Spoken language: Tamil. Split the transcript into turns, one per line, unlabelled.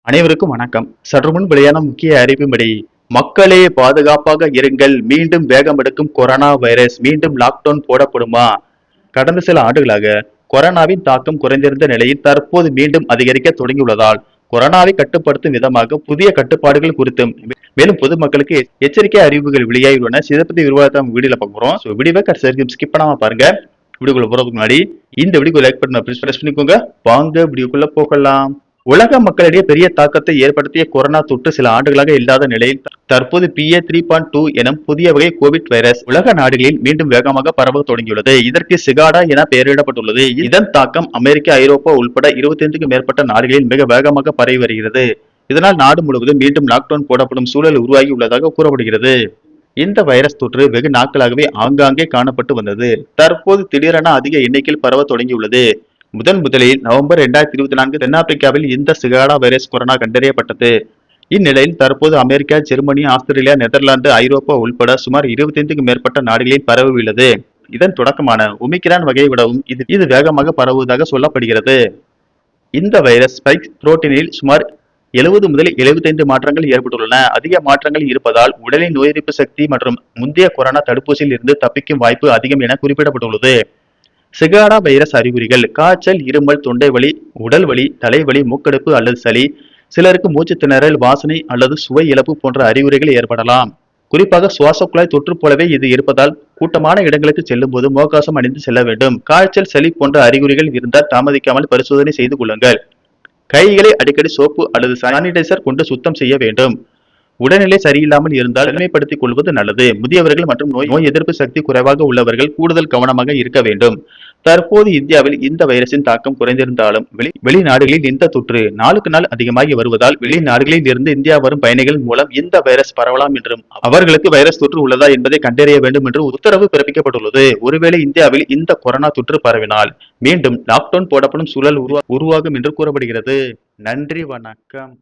அனைவருக்கும் வணக்கம். சற்று முன் வெளியான முக்கிய அறிவின்படி, மக்களே பாதுகாப்பாக இருங்கள், மீண்டும் வேகம் எடுக்கும் கொரோனா வைரஸ், மீண்டும் லாக்டவுன் போடப்படுமா? கடந்த சில ஆண்டுகளாக கொரோனாவின் தாக்கம் குறைந்திருந்த நிலையில் தற்போது மீண்டும் அதிகரிக்க தொடங்கியுள்ளதால் கொரோனாவை கட்டுப்படுத்தும் விதமாக புதிய கட்டுப்பாடுகள் குறித்தும் மேலும் பொதுமக்களுக்கு எச்சரிக்கை அறிவிப்புகள் வெளியாகியுள்ளன. இதை பத்தி விரிவாக வீடியோல பார்க்கிறோம். வீடியோவை ஸ்கிப் பண்ணாம பாருங்க. வீடியோக்குள்ள போறதுக்கு முன்னாடி இந்த வீடியோ லைக் பட்டனை பிரஸ் பண்ணிக்கோங்க. வாங்க வீடியோக்குள்ள போகலாம். உலக மக்களிடையே பெரிய தாக்கத்தை ஏற்படுத்திய கொரோனா தொற்று சில ஆண்டுகளாக இல்லாத நிலையில் தற்போது BA.3.2 எனும் புதிய வகை கோவிட் வைரஸ் உலக நாடுகளில் மீண்டும் வேகமாக பரவ தொடங்கியுள்ளது. இதற்கு சிகாடா என பெயரிடப்பட்டுள்ளது. இதன் தாக்கம் அமெரிக்கா, ஐரோப்பா உள்பட 25க்கும் மேற்பட்ட நாடுகளில் மிக வேகமாக பரவி வருகிறது. இதனால் நாடு முழுவதும் மீண்டும் லாக்டவுன் போடப்படும் சூழல் உருவாகி உள்ளதாக கூறப்படுகிறது. இந்த வைரஸ் தொற்று வெகு நாட்களாகவே ஆங்காங்கே காணப்பட்டு வந்தது. தற்போது திடீரென அதிக எண்ணிக்கையில் பரவ தொடங்கியுள்ளது. முதலில் நவம்பர் 2024 தென்னாப்பிரிக்காவில் இந்த சிகாடா வைரஸ் கொரோனா கண்டறியப்பட்டது. இந்நிலையில் தற்போது அமெரிக்கா, ஜெர்மனி, ஆஸ்திரேலியா, நெதர்லாந்து, ஐரோப்பா உள்பட சுமார் 25க்கும் மேற்பட்ட நாடுகளில் பரவியுள்ளது. இதன் தொடக்கமான ஒமிக்ரான் வகையை விடவும் இது வேகமாக பரவுவதாக சொல்லப்படுகிறது. இந்த வைரஸ் ஸ்பைக் புரோட்டீனில் சுமார் 70 முதல் 75 மாற்றங்கள் ஏற்பட்டுள்ளன. அதிக மாற்றங்கள் இருப்பதால் உடலின் நோய் எதிர்ப்பு சக்தி மற்றும் முந்தைய கொரோனா தடுப்பூசியில் இருந்து தப்பிக்கும் வாய்ப்பு அதிகம் என குறிப்பிடப்பட்டுள்ளது. சிகாடா வைரஸ் அறிகுறிகள்: காய்ச்சல், இருமல், தொண்டை வலி, உடல் வலி, தலைவலி, மூக்கடைப்பு அல்லது சளி. சிலருக்கு மூச்சு திணறல், வாசனை அல்லது சுவை இழப்பு போன்ற அறிகுறிகள் ஏற்படலாம். குறிப்பாக சுவாச குழாய் தொற்று போலவே இது இருப்பதால் கூட்டமான இடங்களுக்கு செல்லும் போது முகக்கவசம் அணிந்து செல்ல வேண்டும். காய்ச்சல், சளி போன்ற அறிகுறிகள் இருந்தால் தாமதிக்காமல் பரிசோதனை செய்து கொள்ளுங்கள். கைகளை அடிக்கடி சோப்பு அல்லது சானிடைசர் கொண்டு சுத்தம் செய்ய வேண்டும். உடல்நிலை சரியில்லாமல் இருந்தால் தனிமைப்படுத்திக் கொள்வது நல்லது. முதியவர்கள் மற்றும் நோய் எதிர்ப்பு சக்தி குறைவாக உள்ளவர்கள் கூடுதல் கவனமாக இருக்க வேண்டும். தற்போது இந்தியாவில் இந்த வைரஸின் தாக்கம் குறைந்திருந்தாலும் வெளிநாடுகளில் இந்த தொற்று நாளுக்கு நாள் அதிகமாகி வருவதால் வெளிநாடுகளில் இருந்து இந்தியா வரும் பயணிகள் மூலம் இந்த வைரஸ் பரவலாம் என்றும் அவர்களுக்கு வைரஸ் தொற்று உள்ளதா என்பதை கண்டறிய வேண்டும் என்று உத்தரவு பிறப்பிக்கப்பட்டுள்ளது. ஒருவேளை இந்தியாவில் இந்த கொரோனா தொற்று பரவினால் மீண்டும் லாக்டவுன் போடப்படும் சூழல் உருவாகும் என்று கூறப்படுகிறது. நன்றி, வணக்கம்.